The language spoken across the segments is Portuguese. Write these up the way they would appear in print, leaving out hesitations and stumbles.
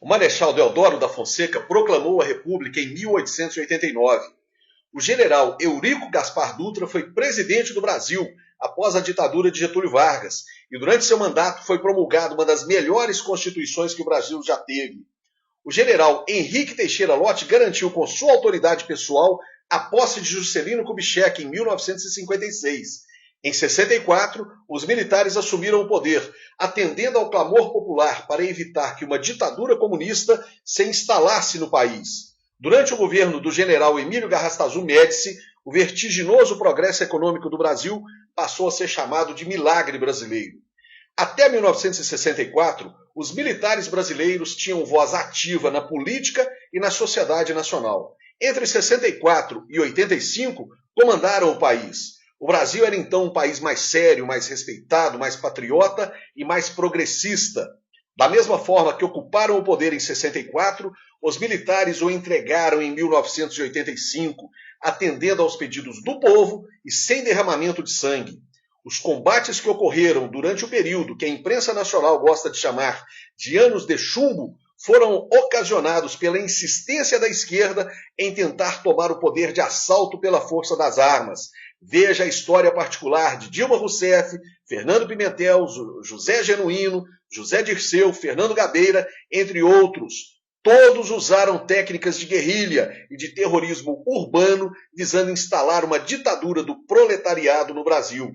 O Marechal Deodoro da Fonseca proclamou a República em 1889. O general Eurico Gaspar Dutra foi presidente do Brasil após a ditadura de Getúlio Vargas e durante seu mandato foi promulgada uma das melhores constituições que o Brasil já teve. O general Henrique Teixeira Lott garantiu com sua autoridade pessoal a posse de Juscelino Kubitschek em 1956. Em 64, os militares assumiram o poder, atendendo ao clamor popular para evitar que uma ditadura comunista se instalasse no país. Durante o governo do general Emílio Garrastazu Médici, o vertiginoso progresso econômico do Brasil passou a ser chamado de milagre brasileiro. Até 1964, os militares brasileiros tinham voz ativa na política e na sociedade nacional. Entre 64 e 85, comandaram o país. O Brasil era então um país mais sério, mais respeitado, mais patriota e mais progressista. Da mesma forma que ocuparam o poder em 64, os militares o entregaram em 1985, atendendo aos pedidos do povo e sem derramamento de sangue. Os combates que ocorreram durante o período que a imprensa nacional gosta de chamar de anos de chumbo foram ocasionados pela insistência da esquerda em tentar tomar o poder de assalto pela força das armas. Veja a história particular de Dilma Rousseff, Fernando Pimentel, José Genuíno, José Dirceu, Fernando Gabeira, entre outros. Todos usaram técnicas de guerrilha e de terrorismo urbano visando instalar uma ditadura do proletariado no Brasil.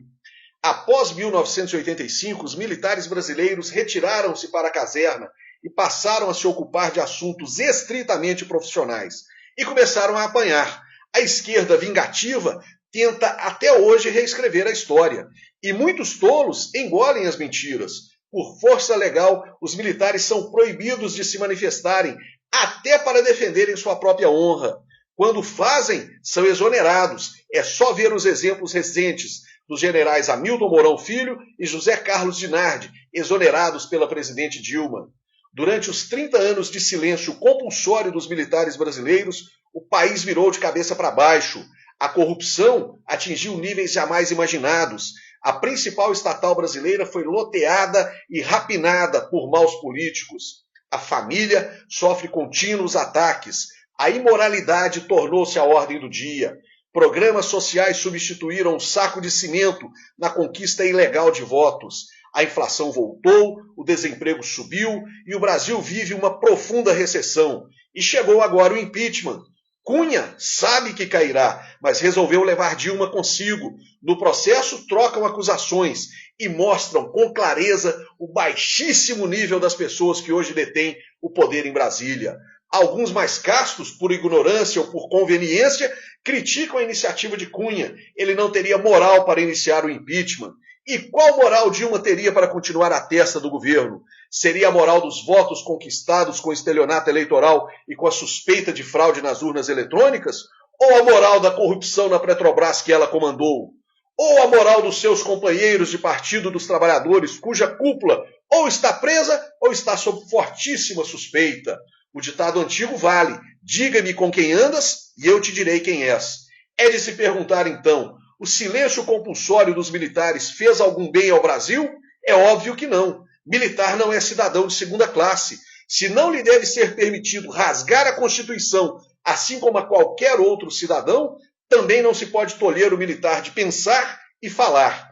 Após 1985, os militares brasileiros retiraram-se para a caserna e passaram a se ocupar de assuntos estritamente profissionais. E começaram a apanhar. A esquerda vingativa tenta até hoje reescrever a história. E muitos tolos engolem as mentiras. Por força legal, os militares são proibidos de se manifestarem, até para defenderem sua própria honra. Quando fazem, são exonerados. É só ver os exemplos recentes dos generais Hamilton Mourão Filho e José Carlos Dinardi, exonerados pela presidente Dilma. Durante os 30 anos de silêncio compulsório dos militares brasileiros, o país virou de cabeça para baixo. A corrupção atingiu níveis jamais imaginados. A principal estatal brasileira foi loteada e rapinada por maus políticos. A família sofre contínuos ataques. A imoralidade tornou-se a ordem do dia. Programas sociais substituíram um saco de cimento na conquista ilegal de votos. A inflação voltou, o desemprego subiu e o Brasil vive uma profunda recessão. E chegou agora o impeachment. Cunha sabe que cairá, mas resolveu levar Dilma consigo. No processo, trocam acusações e mostram com clareza o baixíssimo nível das pessoas que hoje detêm o poder em Brasília. Alguns mais castos, por ignorância ou por conveniência, criticam a iniciativa de Cunha. Ele não teria moral para iniciar o impeachment. E qual moral Dilma teria para continuar à testa do governo? Seria a moral dos votos conquistados com estelionato eleitoral e com a suspeita de fraude nas urnas eletrônicas? Ou a moral da corrupção na Petrobras que ela comandou? Ou a moral dos seus companheiros de Partido dos Trabalhadores, cuja cúpula ou está presa ou está sob fortíssima suspeita? O ditado antigo vale: diga-me com quem andas e eu te direi quem és. É de se perguntar então, o silêncio compulsório dos militares fez algum bem ao Brasil? É óbvio que não. Militar não é cidadão de segunda classe. Se não lhe deve ser permitido rasgar a Constituição, assim como a qualquer outro cidadão, também não se pode tolher o militar de pensar e falar.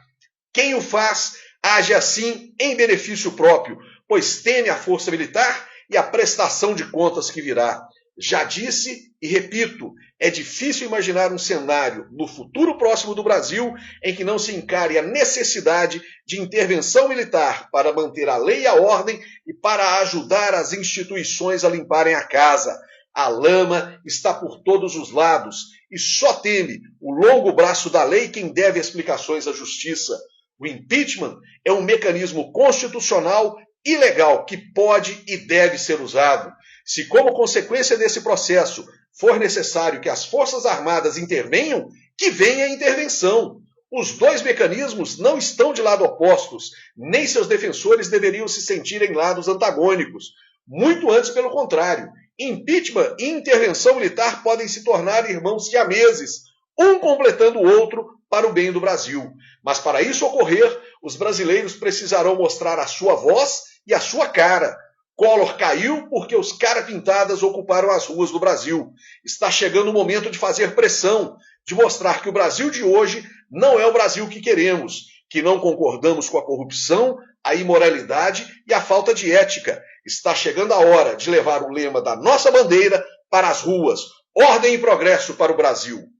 Quem o faz, age assim em benefício próprio, pois teme a força militar e a prestação de contas que virá. Já disse e repito, é difícil imaginar um cenário no futuro próximo do Brasil em que não se encare a necessidade de intervenção militar para manter a lei e a ordem e para ajudar as instituições a limparem a casa. A lama está por todos os lados e só teme o longo braço da lei quem deve explicações à justiça. O impeachment é um mecanismo constitucional e legal que pode e deve ser usado. Se, como consequência desse processo, for necessário que as Forças Armadas intervenham, que venha a intervenção. Os dois mecanismos não estão de lado opostos, nem seus defensores deveriam se sentir em lados antagônicos. Muito antes, pelo contrário. Impeachment e intervenção militar podem se tornar irmãos siameses, um completando o outro para o bem do Brasil. Mas para isso ocorrer, os brasileiros precisarão mostrar a sua voz e a sua cara. Collor caiu porque os cara-pintadas ocuparam as ruas do Brasil. Está chegando o momento de fazer pressão, de mostrar que o Brasil de hoje não é o Brasil que queremos, que não concordamos com a corrupção, a imoralidade e a falta de ética. Está chegando a hora de levar o lema da nossa bandeira para as ruas. Ordem e progresso para o Brasil.